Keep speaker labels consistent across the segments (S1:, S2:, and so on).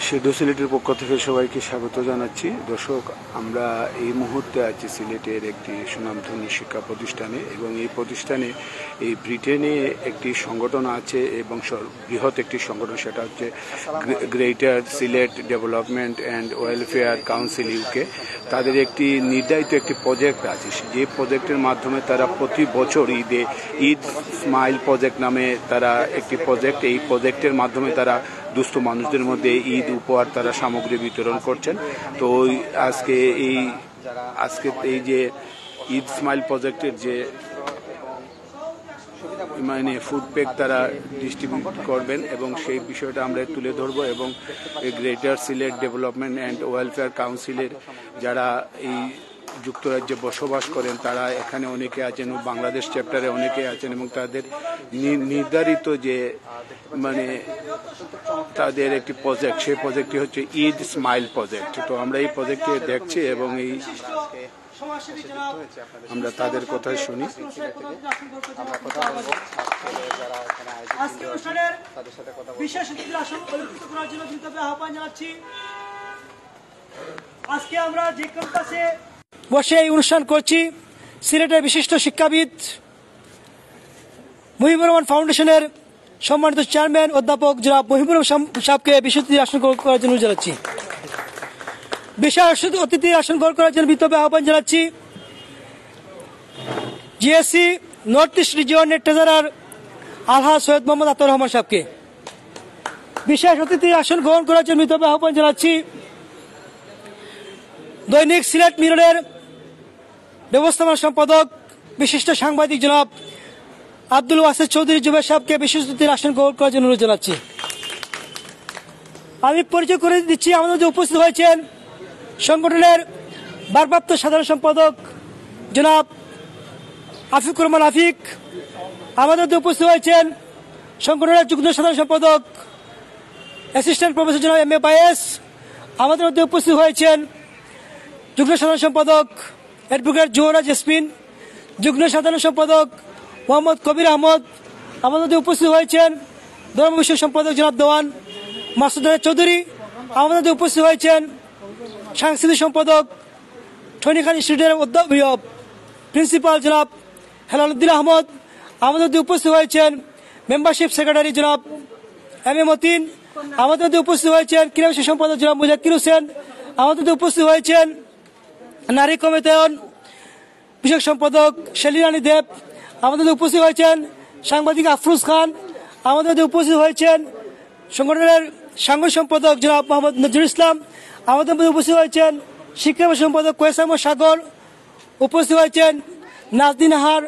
S1: সিদ্ধ সিলেটের পক্ষ থেকে সবাইকে স্বাগত জানাচ্ছি। দর্শক, আমরা এই মুহূর্তে আছি সিলেটের একটি সুনামধন্য শিক্ষা প্রতিষ্ঠানে, এবং এই প্রতিষ্ঠানে এই ব্রিটেনে একটি সংগঠন আছে এবং বৃহৎ একটি সংগঠন, সেটা হচ্ছে greater Sylhet development and welfare council UK. তাদের একটি নির্ধারিত একটি প্রজেক্ট আছে, যে প্রজেক্টের মাধ্যমে তারা প্রতি বছর ঈদ স্মাইল প্রজেক্ট নামে তারা একটি প্রজেক্ট, এই প্রজেক্টের মাধ্যমে তারা দুস্থ মানুষদের মধ্যে ঈদ উপহার তারা সামগ্রী বিতরণ করছেন। তো আজকে এই যে ঈদ স্মাইল প্রজেক্টের যে ফুড প্যাক তারা ডিস্ট্রিবিউট করবেন, এবং সেই বিষয়টা আমরা তুলে ধরবো। এবং greater Sylhet development and welfare কাউন্সিলের যারা এই যুক্তরাজ্যে বসবাস করেন তারা এখানে অনেকে আছেন, বাংলাদেশ চ্যাপ্টারে অনেকে আছেন, এবং তাদের নির্ধারিত যে তাদের একটি প্রজেক্ট, সেই প্রজেক্টটি হচ্ছে ঈদ স্মাইল প্রজেক্ট। তো আমরা এই প্রজেক্টে দেখছি এবং আমরা তাদের কথাই শুনি।
S2: আজকে আমরা যে ক্যাম্পাসে বসে এই অনুষ্ঠান করছি, সিলেটের বিশিষ্ট শিক্ষাবিদ মুহিবুর রহমান ফাউন্ডেশনের সম্মানিত চেয়ারম্যান অধ্যাপক জনাব মুহিবুর রহমান সাহেবকে বিশেষ অতিথি আসন গ্রহণ করার জন্য জানাচ্ছি। বিশেষ অতিথি আসন গ্রহণ করার জন্য বিতর্কে আহ্বান জানাচ্ছি জিএসসি নর্থ ইস্ট রিজিয়নের ট্রেজারার আলহাজ সৈয়দ মোহাম্মদ আতাউর রহমান সাহেবকে। বিশেষ অতিথি আসন গ্রহণ করার জন্য বিতর্কে আহ্বান জানাচ্ছি দৈনিক সিলেট মিররের ব্যবস্থাপনা সম্পাদক বিশিষ্ট সাংবাদিক জনাব আব্দুল ওয়াসিদ চৌধুরী জুবের সাহেবকে বিশেষ অতিথির আসন গ্রহণ করার জন্য অনুরোধ জানাচ্ছি। আমি পরিচয় করে দিচ্ছি, আমাদের মধ্যে উপস্থিত হয়েছেন সংগঠনের ভারপ্রাপ্ত সাধারণ সম্পাদক জনাব আফিকুর রহমান আফিক। আমাদের মধ্যে উপস্থিত হয়েছেন সংগঠনের যুগ্ম সাধারণ সম্পাদক অ্যাসিস্ট্যান্ট প্রফেসর জনাব এম এ বায়েস। আমাদের মধ্যে উপস্থিত হয়েছেন যুগ্ম সাধারণ সম্পাদক অ্যাডভোকেট জোহরা জেসমিন, যুগ্ম সাধারণ সম্পাদক মোহাম্মদ কবির আহমদ। আমাদের মধ্যে উপস্থিত হয়েছেন ধর্ম বিষয়ক সম্পাদক জনাব দেওয়ান মাসুদ চৌধুরী। আমাদের মধ্যে উপস্থিত হয়েছেন সাংস্কৃতিক সম্পাদক ঠনিখান ইনস্টিটিউটের প্রিন্সিপাল জনাব হেলালুদ্দিন আহমদ। আমাদের মধ্যে উপস্থিত হয়েছেন মেম্বারশিপ সেক্রেটারি জনাব এম এ মতিন। আমাদের মধ্যে উপস্থিত হয়েছেন ক্রীড়া বিষয়ক সম্পাদক জনাব মুজাক্কির হোসেন। আমাদের মধ্যে উপস্থিত হয়েছেন নারী কমিতায়ন বিষয়ক সম্পাদক শেলিরানী দেব। আমাদের মধ্যে উপস্থিত হয়েছেন সাংবাদিক আফরোজ খান। আমাদের মধ্যে উপস্থিত হয়েছেন সংগঠনের সাংগঠনিক সম্পাদক জনাব মোহাম্মদ নজরুল ইসলাম। আমাদের মধ্যে উপস্থিত হয়েছেন শিক্ষা সম্পাদক কোয়েস আহমদ সাগর। উপস্থিত হয়েছেন নাজদিন আহার।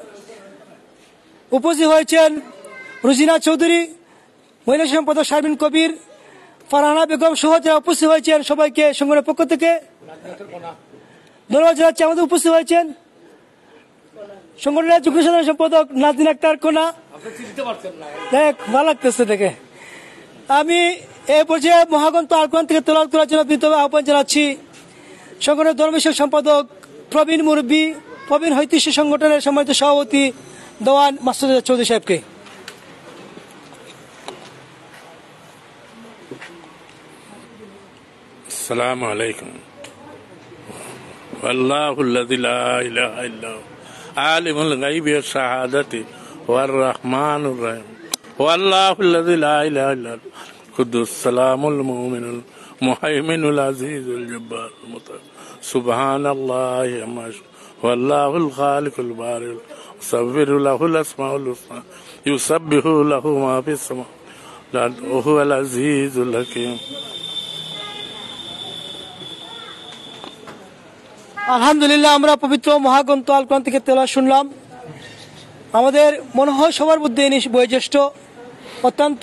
S2: উপস্থিত হয়েছেন রুজিনা চৌধুরী, মহিলা সম্পাদক শারমিন কবির, ফারহানা বেগম সহ যারা উপস্থিত হয়েছেন সবাইকে সংগঠনের পক্ষ থেকে ধন্যবাদ জানাচ্ছি। আমাদের উপস্থিত হয়েছেন সংগঠনের যুগ্ম সাধারণ সম্পাদক নাজদিন আক্তার কোনা। দেখ ভালো লাগতেছে দেখে। আমি এই পর্যায়ে মহাগ্রন্থ আল কোরআন থেকে তেলাওয়াত করার জন্য বিনীতভাবে আহ্বান জানাচ্ছি সংগঠনের ধর্ম বিষয়ক সম্পাদক প্রবীণ মুরব্বী, প্রবীণ হৈতিষ্য সংগঠনের সম্মানিত সভাপতি দেওয়ান মাসুদ চৌধুরী সাহেবকে।
S3: আসসালামু আলাইকুম। আল্লাহুল্লাযী লা ইলাহা ইল্লা হু আলিমুল গায়বি ওয়াশ শাহাদাতি ওয়ার রাহমানুর রহিম ওয়াল্লাহুল্লাযী লা ইলাহা ইল্লা হু কুদ্দুস সালামুল মুমিনুল মুহাইমিনুল আজিজুল জব্বারুল মুতাওয়াক্কিল সুবহানাল্লাহি আম্মা ওয়াল্লাহুল খালিকুল বারিউল মুসাব্বিহু লাহুল আসমাউল হুসনা ইউসাব্বিহু লাহু মা ফিস সামাওয়াতি ওয়া হুয়াল আজিজুল হাকীম।
S2: আলহামদুলিল্লাহ, আমরা পবিত্র মহাগ্রন্থ আল কোরআন থেকে তেলাওয়াত শুনলাম। আমাদের মনে হয় সবার মধ্যে বয়োজ্যেষ্ঠ, অত্যন্ত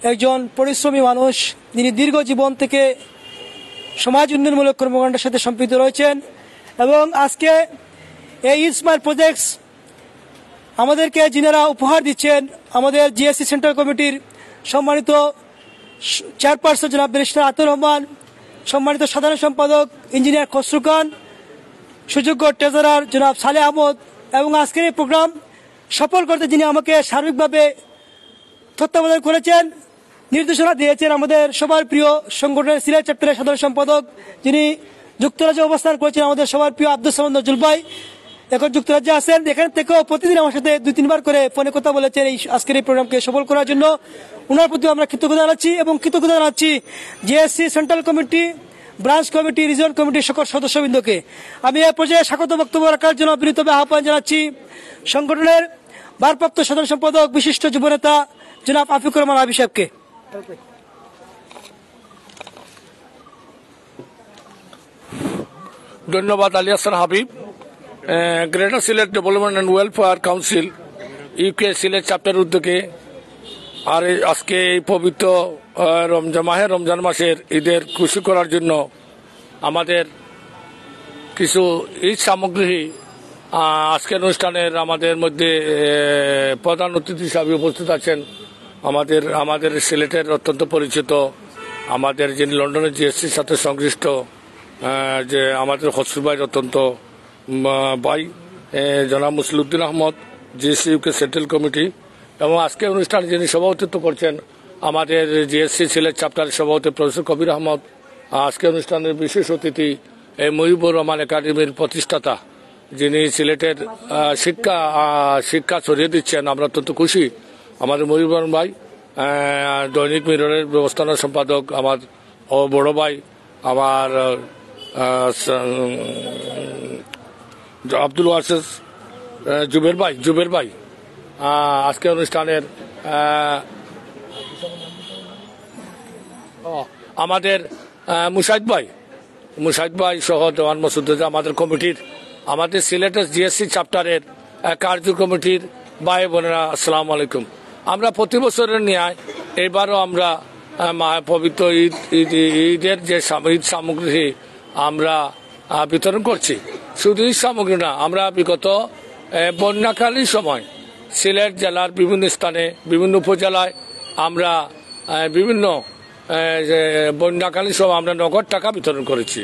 S2: একজন পরিশ্রমী মানুষ, যিনি দীর্ঘ জীবন থেকে সমাজ উন্নয়নমূলক কর্মকাণ্ডের সাথে সম্পৃক্ত রয়েছেন। এবং আজকে এই ঈদ স্মাইল প্রজেক্টস আমাদেরকে যিনারা উপহার দিচ্ছেন, আমাদের জিএসসি সেন্ট্রাল কমিটির সম্মানিত চেয়ারপারসন জনাব ব্যারিস্টার আতাউর রহমান, সম্মানিত সাধারণ সম্পাদক ইঞ্জিনিয়ার খসরু খান, সুযোগ্য ট্রেজারার জনাব সালেহ আহমদ, এবং আজকের এই প্রোগ্রাম সফল করতে যিনি আমাকে সার্বিকভাবে তত্ত্বাবধান করেছেন নির্দেশনা দিয়েছেন আমাদের সবার প্রিয় সংগঠনের সিলেট চ্যাপ্টারের সাধারণ সম্পাদক, যিনি যুক্তরাজ্যে অবস্থান করেছেন, আমাদের সবার প্রিয় আব্দুস সামাদ নজরুল ভাই এখন যুক্তরাজ্যে আছেন। এখান থেকেও প্রতিদিন আমার সাথে 2-3 বার করে ফোনে কথা বলেছেন এই আজকের এই প্রোগ্রামকে সফল করার জন্য। ওনার প্রতি আমরা কৃতজ্ঞতা জানাচ্ছি এবং কৃতজ্ঞতা জানাচ্ছি GSC central committee, branch committee, reason কমিটির সকল সদস্যবৃন্দকে। আমি এই পর্যায়ে স্বাগত বক্তব্য রাখার জন্য বিনীতভাবে আহ্বান জানাচ্ছি সংগঠনের ভারপ্রাপ্ত সাধারণ সম্পাদক, বিশিষ্ট যুবনেতা জনাব আফিকুর রহমান আবি সাহেবকে।
S3: ধন্যবাদ Ali Hasan Habib. Greater Sylhet development and welfare council UK Sylhet chapter উদ্যোগে আর আজকে এই পবিত্র মাহে রমজান মাসের ঈদের খুশি করার জন্য আমাদের কিছু ঈদ সামগ্রী আজকের অনুষ্ঠানের আমাদের মধ্যে প্রধান অতিথি হিসাবে উপস্থিত আছেন আমাদের সিলেটের অত্যন্ত পরিচিত, আমাদের যিনি লন্ডনের জিএসসির সাথে সংশ্লিষ্ট যে আমাদের হসরু ভাইয়ের অত্যন্ত ভাই জনাব Musliuddin Ahmed, GSC UK central committee, এবং আজকের অনুষ্ঠানে যিনি সভাপতিত্ব করছেন আমাদের জিএসসি সিলেট চ্যাপ্টারের সভাপতি প্রফেসর কবির আহমদ। আজকের অনুষ্ঠানের বিশেষ অতিথি মহিবুর রহমান একাডেমির প্রতিষ্ঠাতা, যিনি সিলেটের শিক্ষা ছড়িয়ে দিচ্ছেন, আমরা অত্যন্ত খুশি। আমাদের মহিবুর রহমান ভাই, দৈনিক মিররের ব্যবস্থাপনা সম্পাদক, আমার বড় ভাই আমার আব্দুল ওয়াসিস জুবের ভাই আজকের অনুষ্ঠানের আমাদের মুশাহিদ ভাই সহ দেওয়ান মসুদ আমাদের কমিটির, আমাদের সিলেটের জিএসসি চ্যাপ্টারের কার্য কমিটির ভাই বোনেরা, আসসালামু আলাইকুম। আমরা প্রতি বছরের ন্যায় এবারও আমরা পবিত্র ঈদের যে ঈদ সামগ্রী আমরা বিতরণ করছি। শুধু ঈদ সামগ্রী না, আমরা বিগত বন্যাকালীন সময় সিলেট জেলার বিভিন্ন স্থানে, বিভিন্ন উপজেলায় আমরা বিভিন্ন বন্যাকালীন সময় আমরা নগদ টাকা বিতরণ করেছি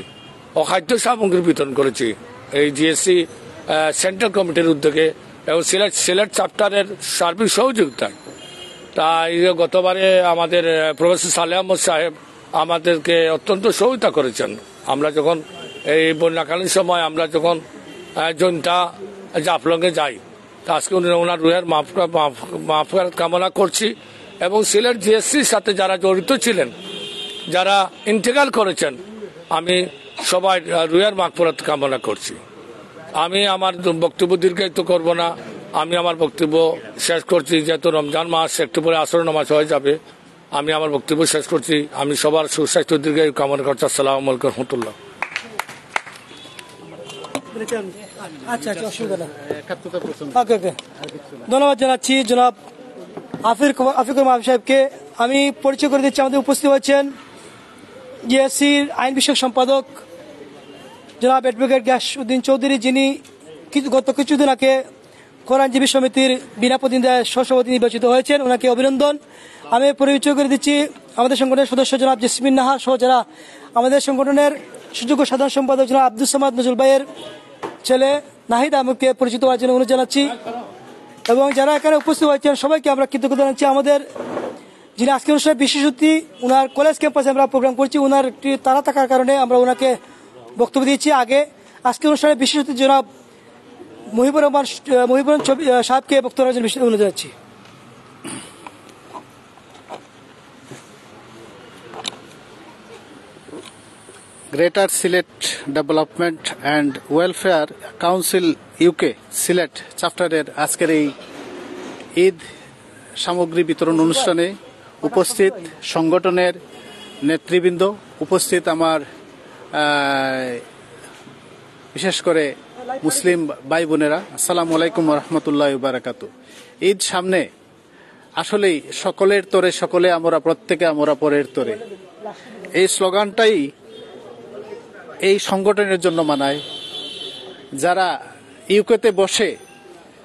S3: ও খাদ্য সামগ্রী বিতরণ করেছি এই জিএসসি সেন্ট্রাল কমিটির উদ্যোগে এবং সিলেট চ্যাপ্টারের সার্বিক সহযোগিতায়। তাই গতবারে আমাদের প্রফেসর সালেহ আহমদ সাহেব আমাদেরকে অত্যন্ত সহায়তা করেছেন। আমরা যখন এই বন্যাকালীন সময় আমরা যখন জনতা জাফলংয়ে যাই, আজকে ওনার রুহের মাফফিরাত কামনা করছি এবং সিলেট জিএসসির সাথে যারা জড়িত ছিলেন, যারা ইন্তেকাল করেছেন, আমি সবাই রুহের মাগফিরাত কামনা করছি। আমি আমার বক্তব্য দীর্ঘায়িত করব না, আমি আমার বক্তব্য শেষ করছি। যেহেতু রমজান মাস একটু পরে আসর নামাজ হয়ে যাবে, আমি আমার বক্তব্য শেষ করছি। আমি সবার সুস্বাস্থ্য দীর্ঘায়ু কামনা করছি। আসসালামু আলাইকুম রহমতুল্লাহ।
S2: ধন্যবাদ জানাচ্ছি জনাব আফিকুর রহমান সাহেবকে। আমি পরিচয় করে দিচ্ছি, আমাদের উপস্থিত হয়েছেন জিএসসির আইন বিষয়ক সম্পাদক জনাব অ্যাডভোকেট গিয়াসউদ্দিন চৌধুরী, যিনি গত কিছুদিন আগে কোরআনজীবী সমিতির বিনা প্রতিনিধির সহসভাপতি নির্বাচিত হয়েছেন। ওনাকে অভিনন্দন। আমি পরিচয় করে দিচ্ছি আমাদের সংগঠনের সদস্য জনাব জেসমিন নাহা সহ যারা আমাদের সংগঠনের সুযোগ্য সাধারণ সম্পাদক জনাব আব্দুস সামাদ নজরুল ভাইয়ের ছেলে নাহিদ আহমদকে পরিচিত হওয়ার জন্য অনুরোধ জানাচ্ছি এবং যারা এখানে উপস্থিত হয়েছেন সবাইকে আমরা কৃতজ্ঞতা জানাচ্ছি। আমাদের যিনি আজকের অনুষ্ঠানে বিশেষ অতিথি, ওনার কলেজ ক্যাম্পাসে আমরা প্রোগ্রাম করছি, ওনার একটি তাড়া থাকার কারণে আমরা ওনাকে বক্তব্য দিয়েছি আগে। আজকের অনুষ্ঠানে বিশেষ অতিথি জনাব মহিবুর রহমান সাহেবকে বক্তব্য দেওয়ার জন্য অনুরোধ জানাচ্ছি।
S4: Greater Sylhet development and welfare council UK Sylhet চ্যাপ্টারের আজকের এই ঈদ সামগ্রী বিতরণ অনুষ্ঠানে উপস্থিত সংগঠনের নেতৃবৃন্দ, উপস্থিত আমার বিশেষ করে মুসলিম ভাই বোনেরা, আসসালামু আলাইকুম রহমতুল্লাহ বারাকাতু। ঈদ সামনে, আসলেই সকলের তরে সকলে আমরা, প্রত্যেকে আমরা পরের তরে, এই স্লোগানটাই এই সংগঠনের জন্য মানায়। যারা ইউকেতে বসে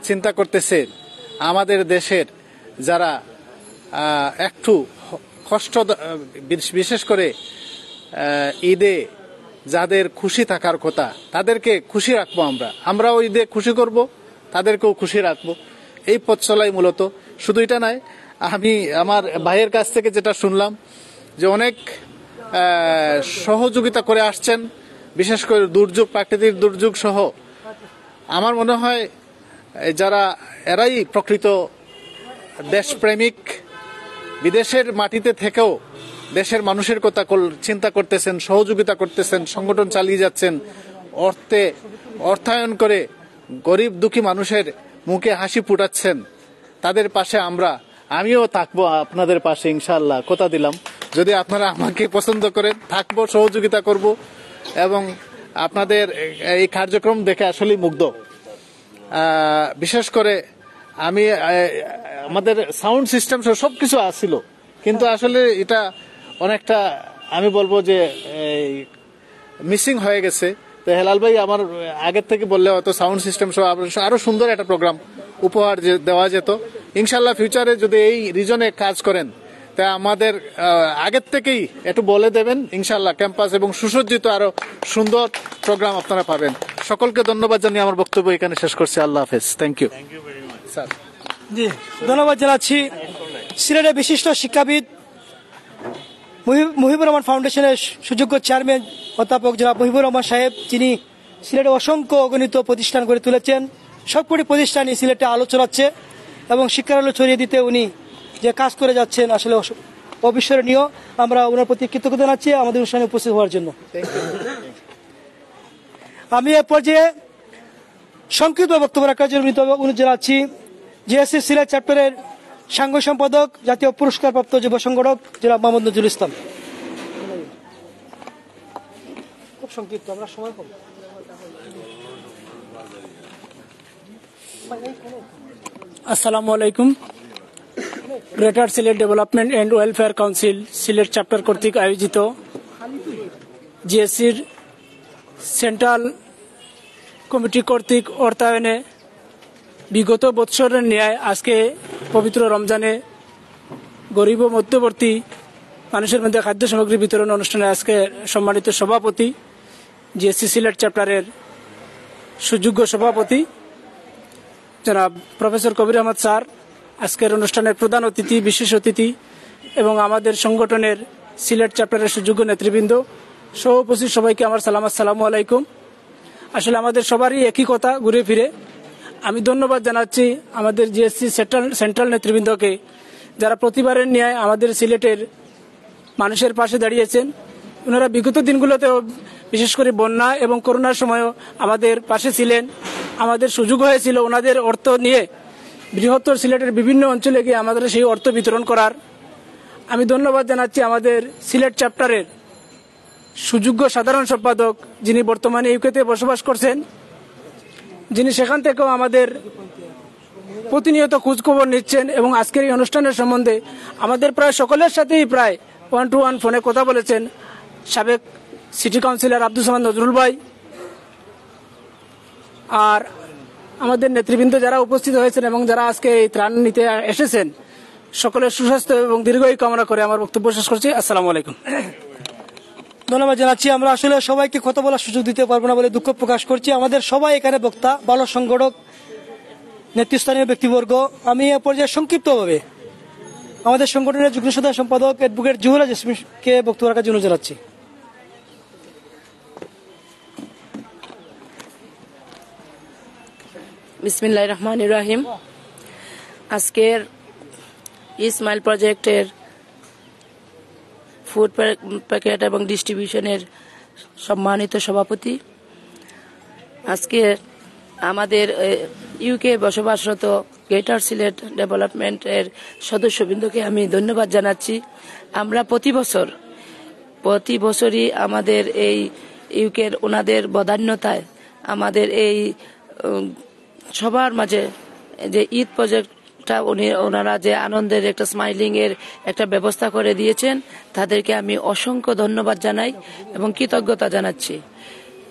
S4: চিন্তা করতেছেন আমাদের দেশের যারা একটু কষ্ট, বিশেষ করে ঈদে যাদের খুশি থাকার কথা তাদেরকে খুশি রাখবো, আমরাও ঈদে খুশি করব, তাদেরকেও খুশি রাখবো, এই পথ চলাই মূলত। শুধু এটা নয়, আমি আমার ভাইয়ের কাছ থেকে যেটা শুনলাম যে অনেক সহযোগিতা করে আসছেন, বিশেষ করে দুর্যোগ, প্রাকৃতিক দুর্যোগ সহ। আমার মনে হয় যারা এরাই প্রকৃত দেশপ্রেমিক, বিদেশের মাটিতে থেকেও দেশের মানুষের কথা চিন্তা করতেছেন, সহযোগিতা করতেছেন, সংগঠন চালিয়ে যাচ্ছেন, অর্থায়ন করে গরিব দুঃখী মানুষের মুখে হাসি ফুটাচ্ছেন। তাদের পাশে আমিও থাকবো, আপনাদের পাশে ইনশাআল্লাহ, কথা দিলাম। যদি আপনারা আমাকে পছন্দ করেন, থাকবো, সহযোগিতা করব। এবং আপনাদের এই কার্যক্রম দেখে আসলেই মুগ্ধ। বিশেষ করে আমি আমাদের সাউন্ড সিস্টেম সবকিছু আসছিল, কিন্তু আসলে এটা অনেকটা আমি বলবো যে মিসিং হয়ে গেছে। তো হেলাল ভাই আমার আগের থেকে বললে হয়তো সাউন্ড সিস্টেম সহ আরো সুন্দর একটা প্রোগ্রাম উপহার দেওয়া যেত। ইনশাল্লাহ ফিউচারে যদি এই রিজনে কাজ করেন তা আমাদের আগের থেকেই একটু বলে দেবেন, ইনশাল্লাহ ক্যাম্পাস এবং সুসজ্জিত আরো সুন্দর প্রোগ্রাম আপনারা পাবেন। সকলকে ধন্যবাদ জানিয়ে আমার বক্তব্য এখানে শেষ করছি। আল্লাহ হাফেজ। Thank you sir.
S2: জি, ধন্যবাদ জানাচ্ছি সিলেটের বিশিষ্ট শিক্ষাবিদ মুহিবুর রহমান ফাউন্ডেশনের সুযোগ্য চেয়ারম্যান অধ্যাপক জনাব মুহিবুর রহমান সাহেব, যিনি সিলেটে অসংখ্য অগণিত প্রতিষ্ঠান গড়ে তুলেছেন। সবকটি প্রতিষ্ঠানই সিলেটে আলো ছড়াচ্ছে এবং শিক্ষার আলো ছড়িয়ে দিতে উনি যে কাজ করে যাচ্ছেন আসলে অবিস্মরণীয়। আমরা ওনার প্রতি কৃতজ্ঞতা জানাচ্ছি আমাদের অনুষ্ঠানে উপস্থিত হওয়ার জন্য। আমি এ পর্যায়ে সংক্ষিপ্ত বক্তব্য রাখার জন্য অনুরোধ জানাচ্ছি জিএসসি সিলেট চ্যাপ্টারের সাংঘ সম্পাদক, জাতীয় পুরস্কারপ্রাপ্ত যুব সংগঠক জনাব মোহাম্মদ নজরুল ইসলাম। খুব সংক্ষিপ্ত, আমরা সময় পাবো।
S5: আসসালামু আলাইকুম। Greater Sylhet development and welfare council Sylhet chapter কর্তৃক আয়োজিত জিএসসির সেন্ট্রাল কমিটি কর্তৃক অর্থায়নে বিগত বৎসরের ন্যায় আজকে পবিত্র রমজানে গরিব ও মধ্যবর্তী মানুষের মধ্যে খাদ্য সামগ্রী বিতরণ অনুষ্ঠানে আজকে সম্মানিত সভাপতি, জিএসসি সিলেট চ্যাপ্টারের সুযোগ্য সভাপতি জনাব প্রফেসর কবির আহমদ স্যার, আজকের অনুষ্ঠানের প্রধান অতিথি, বিশেষ অতিথি এবং আমাদের সংগঠনের সিলেট চ্যাপ্টারের সুযোগ্য নেতৃবৃন্দ সহ উপস্থিত সবাইকে আমার সালাম, আসসালামু আলাইকুম। আসলে আমাদের সবারই একই কথা ঘুরে ফিরে। আমি ধন্যবাদ জানাচ্ছি আমাদের জিএসসি সেন্ট্রাল নেতৃবৃন্দকে, যারা প্রতিবারের ন্যায় আমাদের সিলেটের মানুষের পাশে দাঁড়িয়েছেন। ওনারা বিগত দিনগুলোতেও বিশেষ করে বন্যা এবং করোনার সময়ও আমাদের পাশে ছিলেন। আমাদের সুযোগ হয়েছিল ওনাদের অর্থ নিয়ে বৃহত্তর সিলেটের বিভিন্ন অঞ্চলে গিয়ে আমাদের সেই অর্থ বিতরণ করার। আমি ধন্যবাদ জানাচ্ছি আমাদের সিলেট চ্যাপ্টারের সুযোগ্য সাধারণ সম্পাদক, যিনি বর্তমানে ইউকেতে বসবাস করছেন, যিনি সেখান থেকেও আমাদের প্রতিনিয়ত খোঁজখবর নিচ্ছেন এবং আজকের এই অনুষ্ঠানের সম্বন্ধে আমাদের প্রায় সকলের সাথেই প্রায় 1-to-1 ফোনে কথা বলেছেন সাবেক সিটি কাউন্সিলর আব্দুল সামাদ নজরুল ভাই। আর আমাদের নেতৃবৃন্দ যারা উপস্থিত হয়েছেন এবং যারা আজকে এই ত্রাণ নিতে এসেছেন, সকলের সুস্বাস্থ্য এবং দীর্ঘায়ু কামনা করে আমার বক্তব্য শেষ করছি। আসসালামু আলাইকুম।
S2: ধন্যবাদ জানাচ্ছি। আমরা আসলে সবাইকে কথা বলার সুযোগ দিতে পারবো না বলে দুঃখ প্রকাশ করছি। আমাদের সবাই এখানে বক্তা, ভালো সংগঠক, নেতৃস্থানীয় ব্যক্তিবর্গ। আমি এ পর্যায়ে সংক্ষিপ্তভাবে আমাদের সংগঠনের যুগ্ম সাধারণ সম্পাদক অ্যাডভোকেট জুহুরা জেসমিনকে বক্তব্য রাখার জন্য জানাচ্ছি।
S6: বিসমিল্লাহির রহমানির রহিম। আজকের ইসমাইল প্রজেক্টের ফুড প্যাকেট এবং ডিস্ট্রিবিউশনের সম্মানিত সভাপতি, আজকে আমাদের ইউকে বসবাসরত গ্রেটার সিলেট ডেভেলপমেন্টের সদস্যবৃন্দকে আমি ধন্যবাদ জানাচ্ছি। আমরা প্রতি বছরই আমাদের এই ইউকের ওনাদের বদান্যতায় আমাদের এই সবার মাঝে যে ঈদ প্রজেক্টটা ওনারা যে আনন্দের একটা স্মাইলিং এর একটা ব্যবস্থা করে দিয়েছেন, তাদেরকে আমি অসংখ্য ধন্যবাদ জানাই এবং কৃতজ্ঞতা জানাচ্ছি।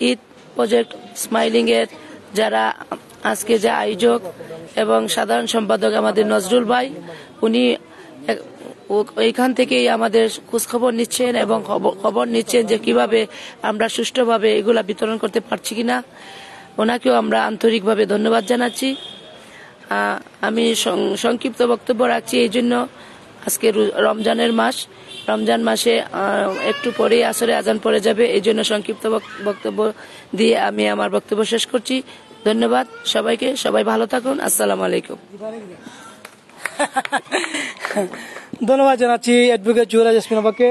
S6: ঈদ প্রজেক্ট স্মাইলিং এর যারা আজকে যে আয়োজক এবং সাধারণ সম্পাদক আমাদের নজরুল ভাই, উনি এইখান থেকেই আমাদের খোঁজখবর নিচ্ছেন এবং খবর নিচ্ছেন যে কিভাবে আমরা সুষ্ঠুভাবে এগুলা বিতরণ করতে পারছি কিনা। ওনাকেও আমরা আন্তরিকভাবে ধন্যবাদ জানাচ্ছি। আমি সংক্ষিপ্ত বক্তব্য রাখছি এই জন্য, আজকে রমজানের মাস, রমজান মাসে একটু পরেই আসরে আজান পড়ে যাবে, এই জন্য সংক্ষিপ্ত বক্তব্য দিয়ে আমি আমার বক্তব্য শেষ করছি। ধন্যবাদ সবাইকে, সবাই ভালো থাকুন। আসসালামু আলাইকুম।
S2: ধন্যবাদ জানাচ্ছি অ্যাডভোকেট জুয়েলা জেসমিন আপাকে।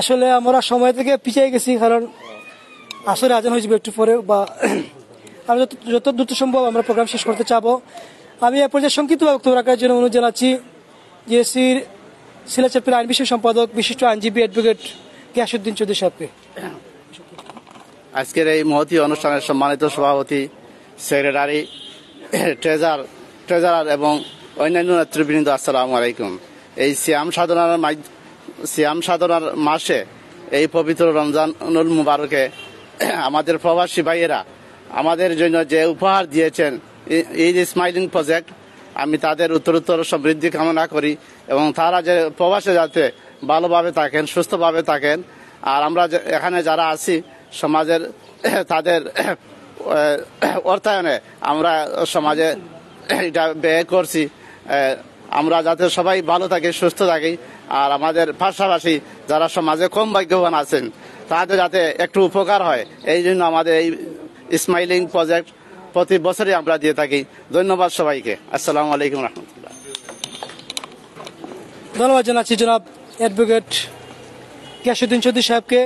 S2: আসলে আমরা সময় থেকে পিছিয়ে গেছি, কারণ আসলে আজান হয়ে যাবে একটু পরে, বা আমরা যত দ্রুত সম্ভব আমরা প্রোগ্রাম শেষ করতে চাবো। আমি এ পর্যায়ে সংক্ষিপ্ত বক্তব্য রাখার জন্য অনুরোধ জানাচ্ছি জিএসসির সিলেট চ্যাপ্টার আইন বিষয়ক সম্পাদক বিশিষ্ট আইনজীবী অ্যাডভোকেট গিয়াসউদ্দিন চৌধুরী সাহেবকে।
S7: আজকের এই মহতী অনুষ্ঠানের সম্মানিত সভাপতি, সেক্রেটারি, ট্রেজারার এবং অন্যান্য নেতৃবৃন্দ, আসসালামু আলাইকুম। এই সিয়াম সাধনার মাসে, এই পবিত্র রমজানুল মুবারকে আমাদের প্রবাসী ভাইয়েরা আমাদের জন্য যে উপহার দিয়েছেন, এই যে স্মাইলিং প্রজেক্ট, আমি তাদের উত্তরোত্তর সমৃদ্ধি কামনা করি এবং তারা যে প্রবাসে যাতে ভালোভাবে থাকেন, সুস্থভাবে থাকেন। আর আমরা এখানে যারা আছি সমাজের, তাদের অর্থায়নে আমরা সমাজে এটা ব্যয় করছি, আমরা যাতে সবাই ভালো থাকি, সুস্থ থাকি। আর আমাদের পাশাপাশি যারা সমাজে কম ভাগ্যবান আছেন তাদের যাতে একটু উপকার হয়, এই জন্য আমাদের এই স্মাইলিং প্রজেক্ট প্রতি বছরই আমরা দিয়ে থাকি। ধন্যবাদ সবাইকে। আসসালামু আলাইকুম রহমতুল্লাহ।
S2: ধন্যবাদ জানাচ্ছি জনাব অ্যাডভোকেট গিয়াসউদ্দিন চৌধুরী সাহেবকে।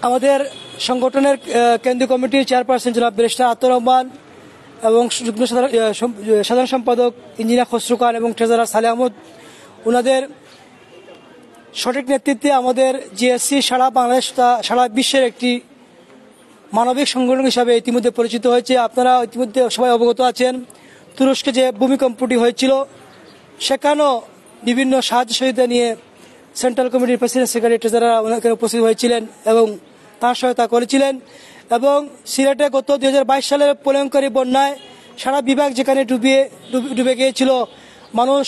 S2: আমাদের সংগঠনের কেন্দ্রীয় কমিটির চেয়ারপারসন জনাব ব্যারিস্টার আতর রহমান এবং যুগ্ম সাধারণ সম্পাদক ইঞ্জিনিয়ার খসরু খান এবং ট্রেজারার সালেহ আহমদ, ওনাদের সঠিক নেতৃত্বে আমাদের জিএসসি সারা বাংলাদেশ, সারা বিশ্বের একটি মানবিক সংগঠন হিসাবে ইতিমধ্যে পরিচিত হয়েছে। আপনারা ইতিমধ্যে সবাই অবগত আছেন, তুরস্কে যে ভূমিকম্পটি হয়েছিল সেখানেও বিভিন্ন সাহায্য সহযোগিতা নিয়ে সেন্ট্রাল কমিটির প্রেসিডেন্ট, সেক্রেটারি, ট্রেজারার ওনাকে উপস্থিত হয়েছিলেন এবং তার সহায়তা করেছিলেন। এবং সিলেটে গত 2022 সালের প্রলয়ঙ্করী বন্যায় সারা বিভাগ যেখানে ডুবে গিয়েছিল, মানুষ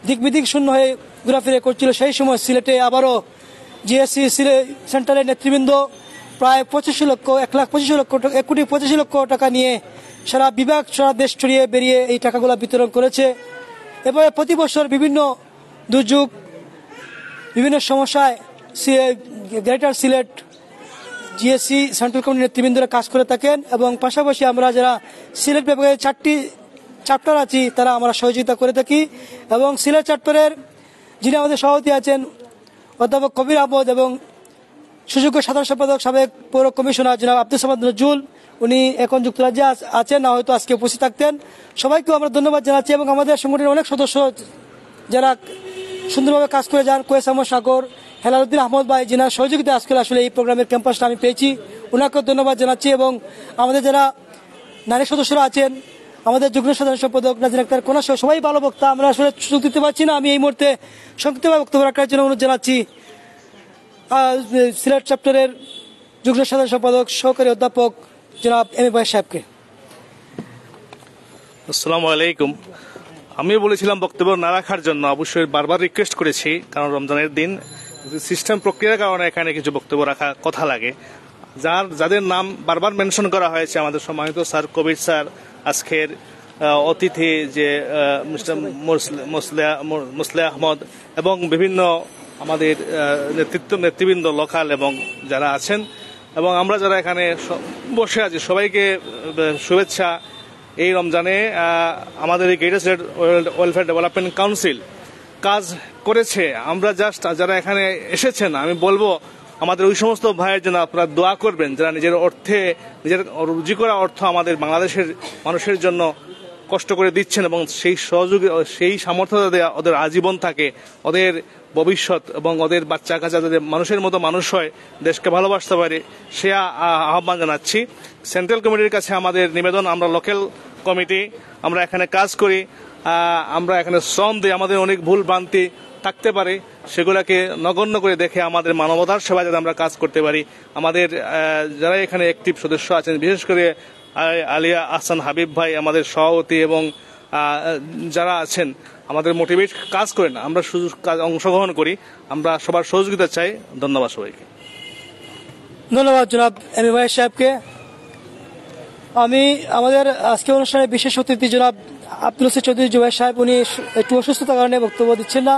S2: দিকবিদিক শূন্য হয়ে ঘোরাফেরা করছিল, সেই সময় সিলেটে আবারও জিএসসি সেন্ট্রালের নেতৃবৃন্দ প্রায় 1,25,00,000 টাকা নিয়ে সারা বিভাগ, সারা দেশ ছড়িয়ে বেরিয়ে এই টাকাগুলো বিতরণ করেছে। এভাবে প্রতি বছর বিভিন্ন দুর্যোগ, বিভিন্ন সমস্যায় গ্রেটার সিলেট জিএসসি সেন্ট্রাল কমিটির নেতৃবৃন্দরা কাজ করে থাকেন। এবং পাশাপাশি আমরা যারা সিলেট বিভাগের 4টি চ্যাপ্টার আছি তারা আমরা সহযোগিতা করে থাকি। এবং সিলেট চ্যাপ্টারের যিনি আমাদের সভাপতি আছেন অধ্যাপক কবির আহমদ এবং সুযোগ্য সাধারণ সম্পাদক সাবেক পৌর কমিশনার জনাব আব্দুল সামাদ নজরুল, উনি এখন যুক্তরাজ্যে আছেন, না হয়তো আজকে উপস্থিত থাকতেন। সবাইকেও আমরা ধন্যবাদ জানাচ্ছি। এবং আমাদের সংগঠনের অনেক সদস্য যারা সুন্দরভাবে কাজ করে যান, কোয়েস আহমদ সাগর, হেলালুদ্দিন আহমদ ভাই, যিনার সহযোগিতা আজকে আসলে এই প্রোগ্রামের ক্যাম্পাসটা আমি পেয়েছি, ওনাকেও ধন্যবাদ জানাচ্ছি। এবং আমাদের যারা নারী সদস্যরা আছেন, আমাদের যুগ্ম সাধারণ সম্পাদক নাজির আক্তার কোনা সহ সবাই ভালো বক্তা, আমরা আসলে সুযোগ দিতে পারছি না। আমি এই মুহূর্তে সংক্ষিপ্তভাবে বক্তব্য রাখার জন্য অনুরোধ জানাচ্ছি সিলেট চ্যাপ্টারের যুগ্ম সাধারণ সম্পাদক সহকারী অধ্যাপক জনাব এম এ ভাই সাহেবকে।
S8: আসসালামু আলাইকুম। আমি বলেছিলাম বক্তব্য না রাখার জন্য, অবশ্যই বারবার রিকোয়েস্ট করেছি, কারণ রমজানের দিন সিস্টেম প্রক্রিয়ার কারণে এখানে কিছু বক্তব্য রাখা কথা লাগে। যাদের নাম বারবার মেনশন করা হয়েছে, আমাদের সম্মানিত স্যার কবির স্যার, আজকের অতিথি যে মিস্টার মুসলে আহমদ এবং বিভিন্ন আমাদের নেতৃবৃন্দ লোকাল এবং যারা আছেন, এবং আমরা যারা এখানে বসে আছি, সবাইকে শুভেচ্ছা। এই রমজানে আমাদের এই greater Sylhet welfare development council কাজ করেছে। আমরা জাস্ট যারা এখানে এসেছেন, আমি বলবো আমাদের ওই সমস্ত ভাইয়ের জন্য আপনারা দোয়া করবেন যারা নিজের অর্থে, নিজের রুজি করা অর্থ আমাদের বাংলাদেশের মানুষের জন্য কষ্ট করে দিচ্ছেন, এবং সেই সহযোগী, সেই সামর্থ্য ওদের আজীবন থাকে, ওদের ভবিষ্যৎ এবং ওদের বাচ্চা কাচ্চা যাদের মানুষের মতো মানুষ হয়, দেশকে ভালোবাসতে পারে, সে আহ্বান জানাচ্ছি। সেন্ট্রাল কমিটির কাছে আমাদের নিবেদন, আমরা লোকাল কমিটি, আমরা এখানে কাজ করি, আমরা এখানে শ্রম দিই, আমাদের অনেক ভুল ভ্রান্তি থাকতে পারে, সেগুলোকে নগণ্য করে দেখে আমাদের মানবতার সেবায় যাতে আমরা কাজ করতে পারি। আমাদের যারা এখানে অ্যাক্টিভ সদস্য আছেন, বিশেষ করে আলিয়া আহসান হাবিব ভাই আমাদের সভাপতি এবং যারা আছেন আমাদের মোটিভেট কাজ করেন, আমরা শুধু অংশগ্রহণ করি, আমরা সবার সহযোগিতা চাই। ধন্যবাদ সবাইকে।
S2: ধন্যবাদ জনাব এম এ ভাই সাহেবকে। আমি আমাদের আজকে অনুষ্ঠানে বিশেষ অতিথি জনাব আব্দুল হোসেন চৌধুরী জুবাইর সাহেব, উনি একটু অসুস্থতার কারণে বক্তব্য দিচ্ছেন না।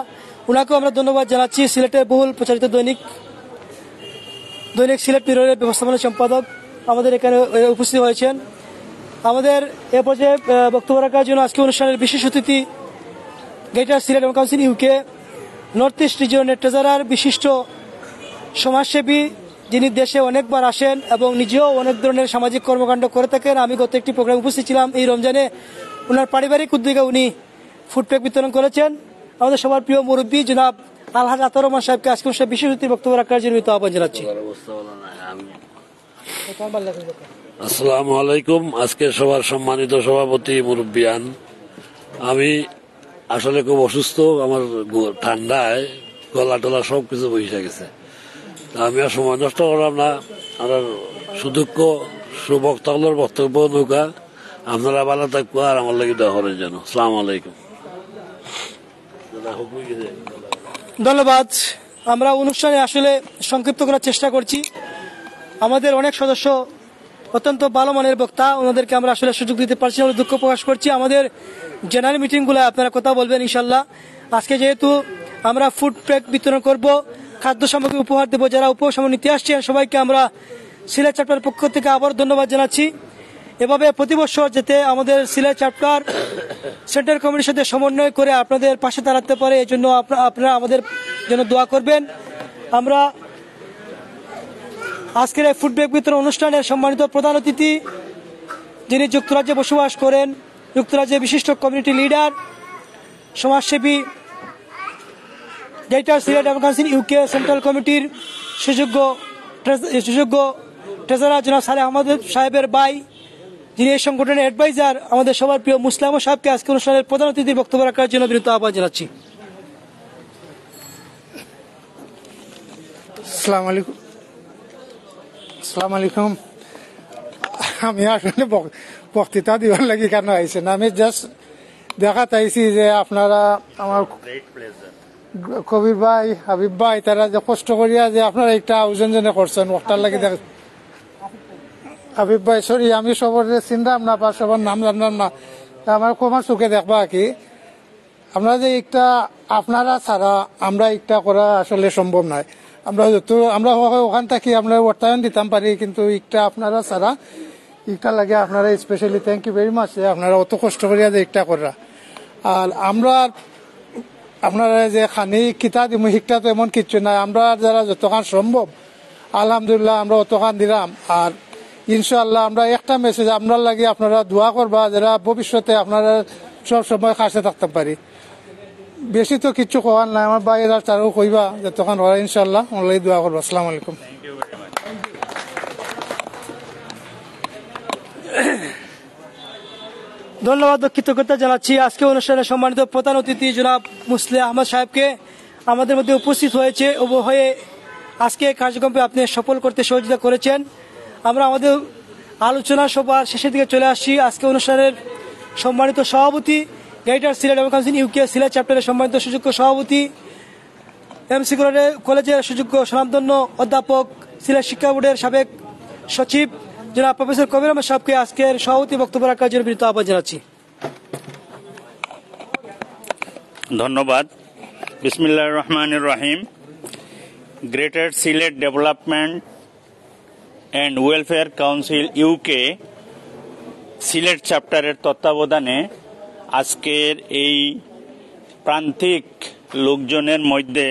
S2: ওনাকেও আমরা ধন্যবাদ জানাচ্ছি। সিলেটের বহুল প্রচারিত দৈনিক সিলেট মিররের ব্যবস্থাপনা সম্পাদক আমাদের এখানে উপস্থিত হয়েছেন। আমাদের এ পর্যায়ে বক্তব্য রাখার জন্য আজকে অনুষ্ঠানের বিশেষ অতিথি greater Sylhet council UK north east রিজিয়নের ট্রেজারার, বিশিষ্ট সমাজসেবী, যিনি দেশে অনেকবার আসেন এবং নিজেও অনেক ধরনের সামাজিক কর্মকাণ্ড করে থাকেন। আমি গত একটি প্রোগ্রামে উপস্থিত ছিলাম এই রমজানে। ওনার পারিবারিক উদ্যোগে উনি ফুডপ্যাক বিতরণ করেছেন। আমাদের সবার প্রিয় মুরব্বী জনাব আলহাজ আতাউর রহমান সাহেবকে আজকে বিশেষ অতিথি বক্তব্য রাখার জন্য আহ্বান জানাচ্ছি।
S9: আসসালামু আলাইকুম। আজকে সবার সম্মানিত সভাপতি মুরব্বিয়ান, আমি আসলে খুব অসুস্থ, আমার ঠান্ডায় গলা টলা সবকিছু বসে গেছে। আমি আর সময় নষ্ট করলাম না, আমার সুদক্ষ সুবক্তাগুলোর বক্তব্য নৌকা আপনারা ভালো থাকবো আর আমার লাগে দেওয়া হওয়ার জন্য। আসসালামু আলাইকুম।
S2: ধন্যবাদ। আমরা অনুষ্ঠানে আসলে সংক্ষিপ্ত করার চেষ্টা করছি। আমাদের অনেক সদস্য অত্যন্ত ভালো মানের বক্তা, ওনাদেরকে আমরা আসলে সুযোগ দিতে পারছি না, দুঃখ প্রকাশ করছি। আমাদের জেনারেল মিটিংগুলো আপনারা কথা বলবেন ইনশাল্লাহ। আজকে যেহেতু আমরা ফুড প্যাক বিতরণ করব, খাদ্য সামগ্রী উপহার দেবো, যারা উপহার সামগ্রী নিতে আসছেন সবাইকে আমরা সিলেট চ্যাপ্টার পক্ষ থেকে আবার ধন্যবাদ জানাচ্ছি। এভাবে প্রতি বছর যাতে আমাদের সিলেট চ্যাপ্টার সেন্ট্রাল কমিটির সাথে সমন্বয় করে আপনাদের পাশে দাঁড়াতে পারে, এই জন্য আপনারা আমাদের জন্য দোয়া করবেন। আমরা আজকের এই ফুড প্যাক বিতরণ অনুষ্ঠানের সম্মানিত প্রধান অতিথি, যিনি যুক্তরাজ্যে বসবাস করেন, যুক্তরাজ্যের বিশিষ্ট কমিউনিটি লিডার, সমাজসেবী, greater Sylhet council UK central কমিটির সুযোগ্য ট্রেজারার জনাব সালেহ আহমদ সাহেবের ভাই, যিনি এই সংগঠনের অ্যাডভাইজার, আমাদের সবার প্রিয় মুসলিম সাহেবকে আজকে অনুষ্ঠানের প্রধান অতিথির বক্তব্য রাখার জন্য বিনীত আহ্বান জানাচ্ছি।
S10: আসসালামু আলাইকুম। আমি আসলে বক্তৃতা দিবার লাগি কেন আইছেন, আমি জাস্ট দেখা চাইছি যে আপনারা আমার কবির ভাই, হাবিব ভাই, তারা যে কষ্ট করিয়া যে আপনারা একটা আয়োজন জনে করছেন ওটার লাগি দেখ। হাবিব ভাই, সরি আমি সবার চিনলাম না বা সবার নাম জানলাম না, আমার আমার চোখে দেখবা কি আপনারা যে একটা আপনারা ছাড়া আমরা একটা করা আসলে সম্ভব নয়। আমরা ওখান থেকে আমরা অর্থায়ন দিতাম পারি, কিন্তু একটা আপনারা ছাড়া একটা লাগে আপনারা specially thank you very much. আপনারা অত কষ্ট করিয়া যে একটা করা, আর আমরা আপনারা যে খানি কিতা দিব শিক্ষা তো এমন কিছু নাই। আমরা যারা যতখান সম্ভব আলহামদুলিল্লাহ আমরা অতখান দিলাম। আর ইনশাআল্লাহ আমরা একটা মেসেজ আপনার লাগে আপনারা দোয়া করবা, যারা ভবিষ্যতে আপনারা সব সময় কাছে থাকতে পারি। বেশি তো কিছু কওয়ার নাই, আমার বাইরে তারও কইবা যতক্ষণ হয় ইনশাআল্লাহ আমার লাগে দোয়া করবা। আসসালামু আলাইকুম।
S2: ধন্যবাদ, কৃতজ্ঞতা জানাচ্ছি আজকে অনুষ্ঠানে সম্মানিত প্রধান অতিথি জনাব মুসলিম আহমদ সাহেবকে। আমাদের মধ্যে উপস্থিত হয়ে আজকে কার্যক্রমে আপনি সফল করতে সহযোগিতা করেছেন। আমরা আমাদের আলোচনা সভার শেষের দিকে চলে আসছি। আজকে অনুষ্ঠানের সম্মানিত সভাপতি, greater Sylhet council UK Sylhet চ্যাপ্টারের সম্মানিত সুযোগ্য সভাপতি, এমসি কলেজের সুযোগ্য স্বনামধন্য অধ্যাপক, সিলেট শিক্ষা বোর্ডের সাবেক সচিব জনাব প্রফেসর কবির আহমেদ সাহেবকে আজকের সভাপতি বক্তব্য রাখার জন্য বিনীত আহ্বান জানাচ্ছি।
S11: ধন্যবাদ। বিসমিল্লাহির রহমানির রহিম। Greater Sylhet development and welfare council UK Sylhet চ্যাপ্টারের তত্ত্বাবধানে আজকের এই প্রান্তিক লোকজনের মধ্যে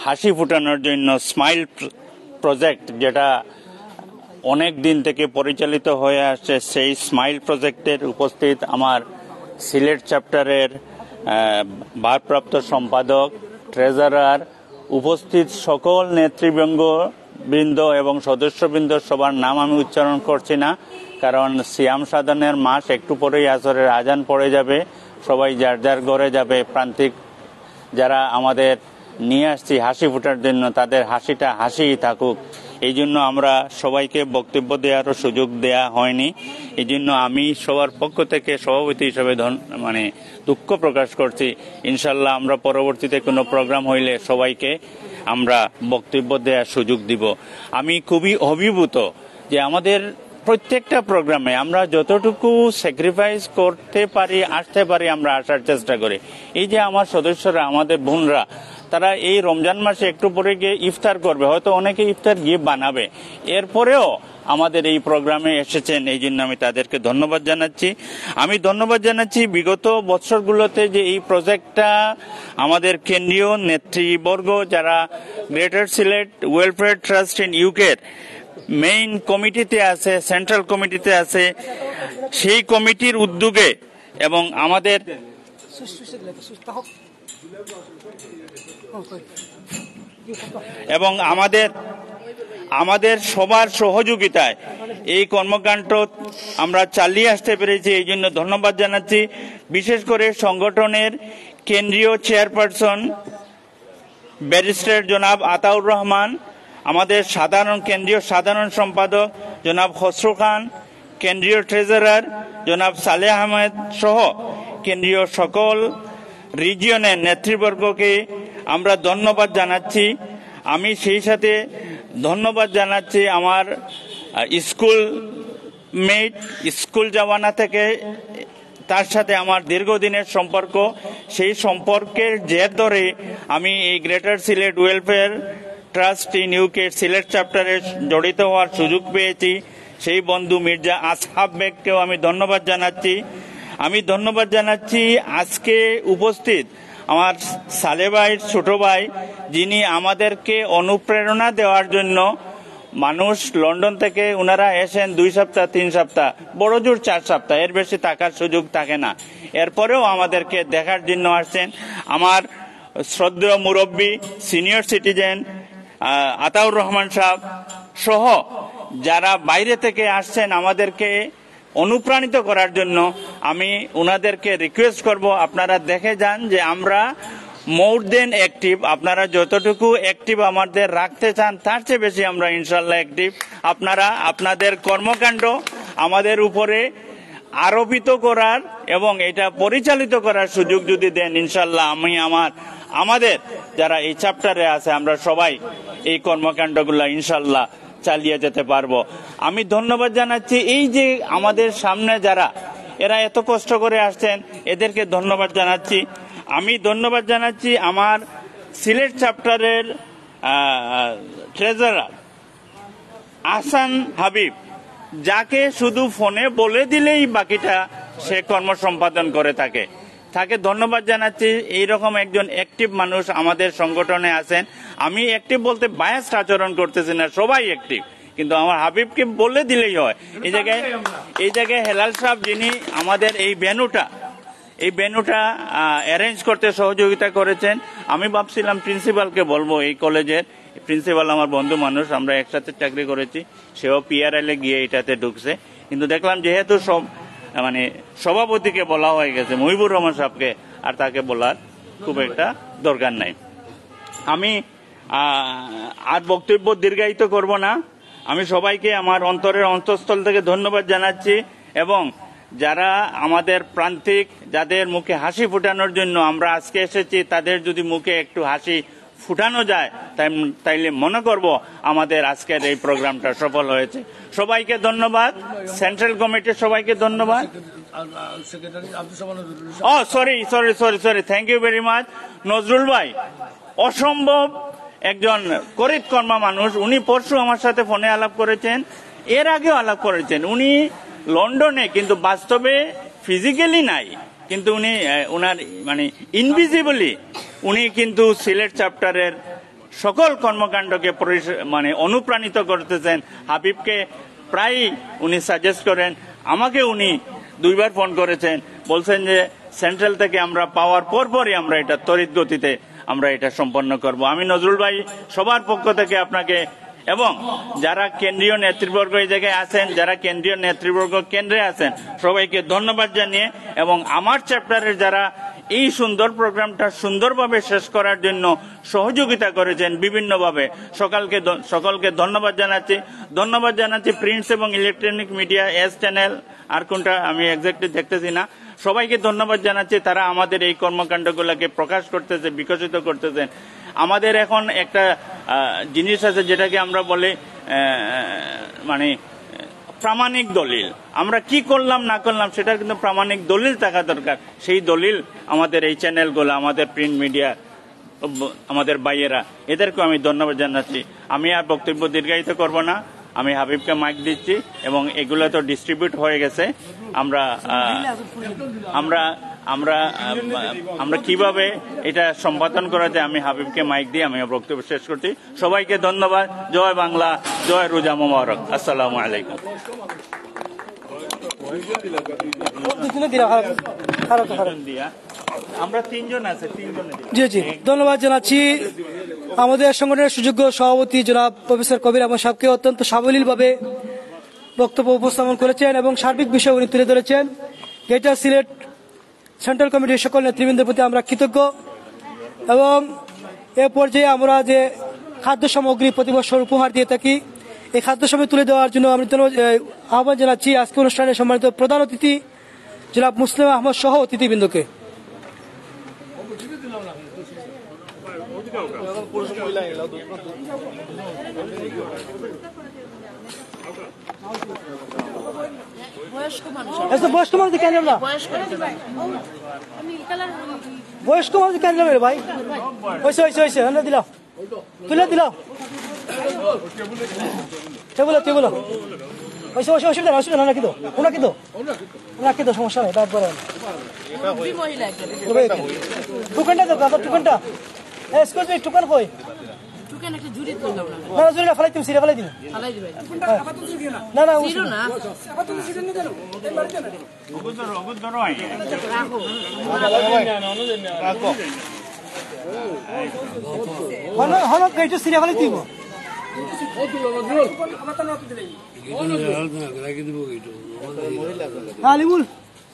S11: হাসি ফুটানোর জন্য স্মাইল প্রজেক্ট, যেটা অনেক দিন থেকে পরিচালিত হয়ে আসছে, সেই স্মাইল প্রজেক্টের উপস্থিত আমার সিলেট চ্যাপ্টারের ভারপ্রাপ্ত সম্পাদক, ট্রেজারার, উপস্থিত সকল নেতৃবৃন্দ এবং সদস্যবৃন্দ, সবার নাম আমি উচ্চারণ করছি না, কারণ সিয়াম সাধনের মাস, একটু পরেই আসরের আজান পড়ে যাবে, সবাই যার যার ঘরে যাবে। প্রান্তিক যারা আমাদের নিয়ে আসছি হাসি ফোটার জন্য, তাদের হাসিটা হাসিই থাকুক, এই জন্য আমরা সবাইকে বক্তব্য দেওয়ারও সুযোগ দেয়া হয়নি। এই জন্য আমি সবার পক্ষ থেকে সভাপতি হিসেবে দুঃখ প্রকাশ করছি। ইনশাল্লাহ আমরা পরবর্তীতে কোনো প্রোগ্রাম হইলে সবাইকে আমরা বক্তব্য দেওয়ার সুযোগ দিব। আমি খুবই অভিভূত যে আমাদের প্রত্যেকটা প্রোগ্রামে আমরা যতটুকু স্যাক্রিফাইস করতে পারি, আসতে পারি, আমরা আসার চেষ্টা করি। এই যে আমার সদস্যরা, আমাদের বোনরা, তারা এই রমজান মাসে একটু পরে গিয়ে ইফতার করবে, হয়তো অনেকে ইফতার গিয়ে বানাবে, এরপরেও আমাদের এই প্রোগ্রামে এসেছেন, এই জন্য আমি তাদেরকে ধন্যবাদ জানাচ্ছি। আমি ধন্যবাদ জানাচ্ছি বিগত বছরগুলোতে যে এই প্রজেক্টটা আমাদের কেন্দ্রীয় নেতৃবর্গ, যারা greater Sylhet welfare trust in ইউকের মেইন কমিটিতে আছে, সেন্ট্রাল কমিটিতে আছে, সেই কমিটির উদ্যোগে এবং আমাদের সবার সহযোগিতায় এই কর্মকাণ্ড আমরা চালিয়ে আসতে পেরেছি, এই জন্য ধন্যবাদ জানাচ্ছি। বিশেষ করে সংগঠনের কেন্দ্রীয় চেয়ারপারসন ব্যারিস্টার জনাব আতাউর রহমান, আমাদের কেন্দ্রীয় সাধারণ সম্পাদক জনাব খসরু খান, কেন্দ্রীয় ট্রেজারার জনাব সালেহ আহমেদ সহ কেন্দ্রীয় সকল রিজিয়নের নেতৃবর্গকে আমরা ধন্যবাদ জানাচ্ছি। আমি সেই সাথে ধন্যবাদ জানাচ্ছি আমার স্কুল জাওয়ানা থেকে, তার সাথে আমার দীর্ঘদিনের সম্পর্ক, সেই সম্পর্কের জের ধরে আমি এই greater Sylhet welfare trust in UK Sylhet চ্যাপ্টারে জড়িত হওয়ার সুযোগ পেয়েছি। সেই বন্ধু মির্জা আসহাব বেগকেও আমি ধন্যবাদ জানাচ্ছি। আমি ধন্যবাদ জানাচ্ছি আজকে উপস্থিত আমার সালে ভাইয়ের ছোট ভাই, যিনি আমাদেরকে অনুপ্রেরণা দেওয়ার জন্য, মানুষ লন্ডন থেকে ওনারা এসেন 2 সপ্তাহ 3 সপ্তাহ, বড় জোর 4 সপ্তাহ, এর বেশি থাকার সুযোগ থাকে না, এরপরেও আমাদেরকে দেখার জন্য আসছেন। আমার শ্রদ্ধেয় মুরব্বী সিনিয়র সিটিজেন আতাউর রহমান সাহেব সহ যারা বাইরে থেকে আসছেন আমাদেরকে অনুপ্রাণিত করার জন্য, আমি ওনাদেরকে রিকোয়েস্ট করব, আপনারা দেখে যান যে আমরা মোর দেন অ্যাক্টিভ। আপনারা যতটুকু অ্যাক্টিভ আমাদের রাখতে চান, তার চেয়ে বেশি আমরা ইনশাল্লাহ অ্যাক্টিভ। আপনারা আপনাদের কর্মকাণ্ড আমাদের উপরে আরোপিত করার এবং এটা পরিচালিত করার সুযোগ যদি দেন, ইনশাল্লাহ আমাদের যারা এই চ্যাপ্টারে আছে, আমরা সবাই এই কর্মকাণ্ডগুলো ইনশাল্লাহ চালিয়ে যেতে পারবো। আমি ধন্যবাদ জানাচ্ছি এই যে আমাদের সামনে যারা এরা এত কষ্ট করে আসছেন, এদেরকে ধন্যবাদ জানাচ্ছি। আমি ধন্যবাদ জানাচ্ছি আমার সিলেট চ্যাপ্টারের ট্রেজারার আহসান হাবিব, যাকে শুধু ফোনে বলে দিলেই বাকিটা সে কর্ম সম্পাদন করে থাকে, তাকে ধন্যবাদ জানাচ্ছি। এইরকম একজন অ্যাক্টিভ মানুষ আমাদের সংগঠনে আছেন। আমি অ্যাক্টিভ বলতে বায়াসড আচরণ করতেছি না, সবাই অ্যাক্টিভ, কিন্তু আমার হাবিবকে বলে দিলেই হয়। এই জায়গায় হেলাল সাহেব, যিনি আমাদের এই ভেন্যুটা অ্যারেঞ্জ করতে সহযোগিতা করেছেন। আমি ভাবছিলাম প্রিন্সিপালকে বলবো, এই কলেজের প্রিন্সিপাল আমার বন্ধু মানুষ, আমরা একসাথে চাকরি করেছি, সেও পিআরএল-এ গিয়ে এটাতে ঢুকছে, কিন্তু দেখলাম যেহেতু সভাপতিকে বলা হয়ে গেছে, মুহিবুর রহমান সাহেবকে, আর তাকে বলার খুব একটা দরকার নাই। আমি আর বক্তব্য দীর্ঘায়িত করব না। আমি সবাইকে আমার অন্তরের অন্তঃস্থল থেকে ধন্যবাদ জানাচ্ছি, এবং যারা আমাদের প্রান্তিক, যাদের মুখে হাসি ফুটানোর জন্য আমরা আজকে এসেছি, তাদের যদি মুখে একটু হাসি ফুটানো যায়, তাইলে মনে করব আমাদের আজকের এই প্রোগ্রামটা সফল হয়েছে। সবাইকে ধন্যবাদ, সেন্ট্রাল কমিটির সবাইকে ধন্যবাদ। Sorry, thank you very much. Nazrul ভাই অসম্ভব একজন করিতকর্মা মানুষ, উনি পরশু আমার সাথে ফোনে আলাপ করেছেন, এর আগেও আলাপ করেছেন। উনি লন্ডনে, কিন্তু বাস্তবে ফিজিক্যালি নাই, কিন্তু উনি ওনার ইনভিজিবলি উনি কিন্তু সিলেট চ্যাপ্টারের সকল কর্মকাণ্ডকে অনুপ্রাণিত করতেছেন। হাবিবকে প্রায় উনি সাজেস্ট করেন, আমাকে উনি 2 বার ফোন করেছেন, বলছেন যে সেন্ট্রাল থেকে আমরা পাওয়ার পরপরই আমরা এটা তড়িৎ গতিতে আমরা এটা সম্পন্ন করব। আমি নজরুল ভাই সবার পক্ষ থেকে আপনাকে, এবং যারা কেন্দ্রীয় নেতৃবর্গ এই জায়গায় আছেন, যারা কেন্দ্রীয় নেতৃবর্গ কেন্দ্রে আছেন, সবাইকে ধন্যবাদ জানিয়ে, এবং আমার চ্যাপ্টারের যারা এই সুন্দর প্রোগ্রামটা সুন্দরভাবে শেষ করার জন্য সহযোগিতা করেছেন বিভিন্নভাবে, সকলকে ধন্যবাদ জানাচ্ছি। প্রিন্টস এবং ইলেকট্রনিক মিডিয়া, এস চ্যানেল, আর কোনটা আমি এক্স্যাক্টলি দেখতেছি না, সবাইকে ধন্যবাদ জানাচ্ছি। তারা আমাদের এই কর্মকাণ্ডগুলোকে প্রকাশ করতেছে, বিকশিত করতেছেন। আমাদের এখন একটা জিনিস আছে যেটাকে আমরা বলি প্রামাণিক দলিল, আমরা কি করলাম না করলাম সেটার কিন্তু প্রামাণিক দলিল থাকা দরকার। সেই দলিল আমাদের এই চ্যানেলগুলো, আমাদের প্রিন্ট মিডিয়া, আমাদের ভাইয়েরা, এদেরকে আমি ধন্যবাদ জানাচ্ছি। আমি আর বক্তব্য দীর্ঘায়িত করব না, আমি হাবিবকে মাইক দিচ্ছি এবং এগুলো তো ডিস্ট্রিবিউট হয়ে গেছে। আমরা আমরা আমরা আমরা কিভাবে এটা সম্পাদন করা যায়, আমি হাবিবকে মাইক দিয়ে আমি বক্তব্য শেষ করছি। সবাইকে ধন্যবাদ। জয় বাংলা, জয় রোজা মোবারক। আসসালামু আলাইকুম। আমরা তিনজন আছে,
S2: জি জি, ধন্যবাদ জানাচ্ছি আমাদের সংগঠনের সুযোগ্য সভাপতি জনাব প্রফেসর কবির আহমদ সাহেবকে। অত্যন্ত সাবলীলভাবে বক্তব্য উপস্থাপন করেছেন এবং সার্বিক বিষয় উনি তুলে ধরেছেন। গ্রেটার সিলেট সেন্ট্রাল কমিটির সকল নেতৃবৃন্দের প্রতি আমরা কৃতজ্ঞ এবং এ পর্যায়ে আমরা যে খাদ্য সামগ্রী প্রতি বছর উপহার দিয়ে থাকি, এই খাদ্য সামগ্রী তুলে দেওয়ার জন্য আমি আহ্বান জানাচ্ছি আজকে অনুষ্ঠানে সম্মানিত প্রধান অতিথি জনাব মুসলিম আহমদ সহ অতিথিবৃন্দকে। বয়স্ক মানুষ কেন না, বয়স্ক মানুষ কেন যাবে ভাই? হয়েছে হয়েছে হয়েছে, দিলাম তুলে দিলাম, টেবুল টেবুল হয়েছে হয়েছে, অসুবিধা অসুবিধা না, কিন্তু ওনাকে তো ওনাকে তো সমস্যা নেই। তারপরে টুকেনটা তো দাদা, টুকেনটা এক্সকিউজ মি, টুকেন কই? না জুড়ি না, ফেলাই তুমি সিরে ফেলাই দিন। না না হল এইটা সিরে ফেলাই দিব। আলিমুল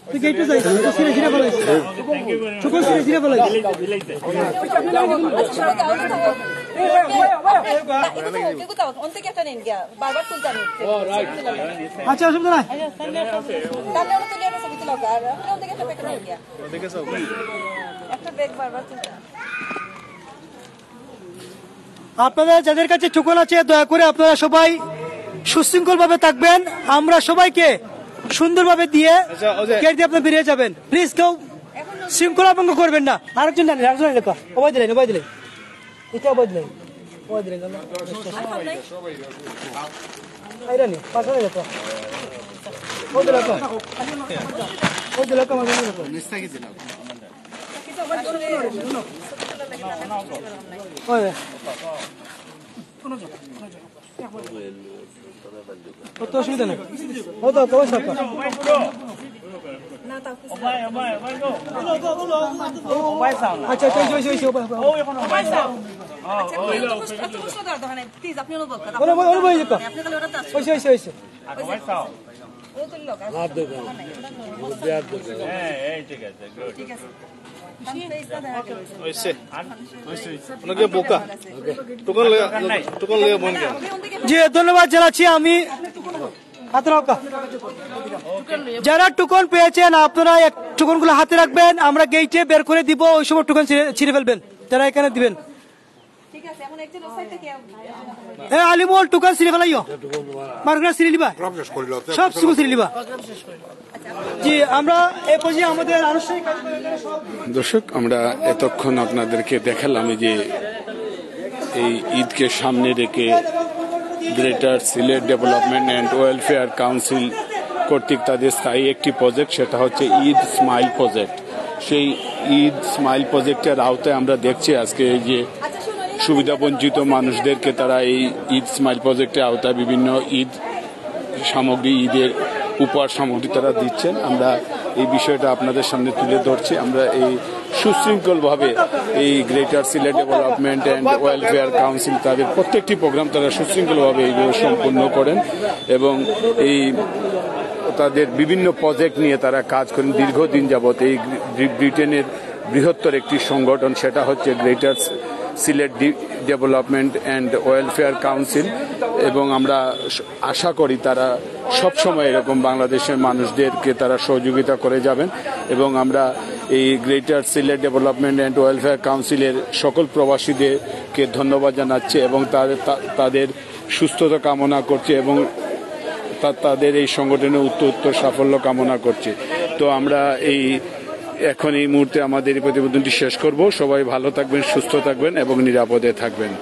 S2: তুই গেটে যাই, সিরে সিরে ফেলাই, চুকো সিরে সিরে ফেলাই। আচ্ছা অসুবিধা নাই। আপনারা যাদের কাছে টোকন আছে দয়া করে আপনারা সবাই সুশৃঙ্খল ভাবে থাকবেন। আমরা সবাইকে সুন্দরভাবে দিয়ে গেট দিয়ে আপনি বেরিয়ে যাবেন। প্লিজ কেউ শৃঙ্খলা ভঙ্গ করবেন না। আরেকজন জানেন, আরেকজন লেখা অবাই দিলেন, অবাই দিলেন, এটা অবাই দিলেন, অবাই দিলেন আইরানি পাশে লেখা ও দিল কা ও দিল কা মানে নিস্তা কি দিল ওই কত অসুবিধা নেই, ও তো কই সব আচ্ছা আচ্ছা হইছে হইছে ও এখন আচ্ছা এত প্রশ্ন করার দরকার নাই, প্লিজ আপনি অনুভব করেন। আপনি খালি ওটা টাচ হইছে হইছে হইছে ও তো লোক হাত দেন দেয়ার দেন। হ্যাঁ এই ঠিক আছে, গুড, ঠিক আছে। জি ধন্যবাদ জানাচ্ছি। আমি যারা টোকন পেয়েছেন আপনারা টোকন গুলো হাতে রাখবেন, আমরা গেটে বের করে দিব, ওই সময় টোকন ছিঁড়ে ফেলবেন যারা এখানে দিবেন। আলিমুল টোকন ছিঁড়ে ফেলাইও, মার্কেট ছিঁড়ে নিবা, সব কিছু ছিঁড়ে নিবা। জি আমরা এই পর্যায়ে আমাদের আনুষ্ঠানিক
S1: দর্শক আমরা এতক্ষণ আপনাদেরকে দেখালাম যে এই ঈদকে সামনে রেখে greater Sylhet development and welfare council কর্তৃক তাদের স্থায়ী একটি প্রজেক্ট, সেটা হচ্ছে ঈদ স্মাইল প্রজেক্ট। সেই ঈদ স্মাইল প্রজেক্টের আওতায় আমরা দেখছি আজকে এই যে সুবিধাবঞ্চিত মানুষদেরকে তারা এই ঈদ স্মাইল প্রজেক্টের আওতায় বিভিন্ন ঈদ সামগ্রী, ঈদের উপহার সামগ্রী তারা দিচ্ছেন। আমরা এই বিষয়টা আপনাদের সামনে তুলে ধরছি। আমরা এই সুশৃঙ্খলভাবে এই greater Sylhet development and welfare council তাদের প্রত্যেকটি প্রোগ্রাম তারা সুশৃঙ্খলভাবে এইভাবে সম্পন্ন করেন এবং এই তাদের বিভিন্ন প্রজেক্ট নিয়ে তারা কাজ করেন দীর্ঘদিন যাবৎ। এই ব্রিটেনের বৃহত্তর একটি সংগঠন, সেটা হচ্ছে greater Sylhet development and welfare council, এবং আমরা আশা করি তারা সবসময় এরকম বাংলাদেশের মানুষদেরকে তারা সহযোগিতা করে যাবেন। এবং আমরা এই greater Sylhet development and welfare কাউন্সিলের সকল প্রবাসীদেরকে ধন্যবাদ জানাচ্ছি এবং তাদের সুস্থতা কামনা করছি এবং তাদের এই সংগঠনের উত্তর সাফল্য কামনা করছি। তো আমরা এখন এই মুহূর্তে আমাদের এই প্রতিবেদনটি শেষ করব। সবাই ভালো থাকবেন, সুস্থ থাকবেন এবং নিরাপদে থাকবেন।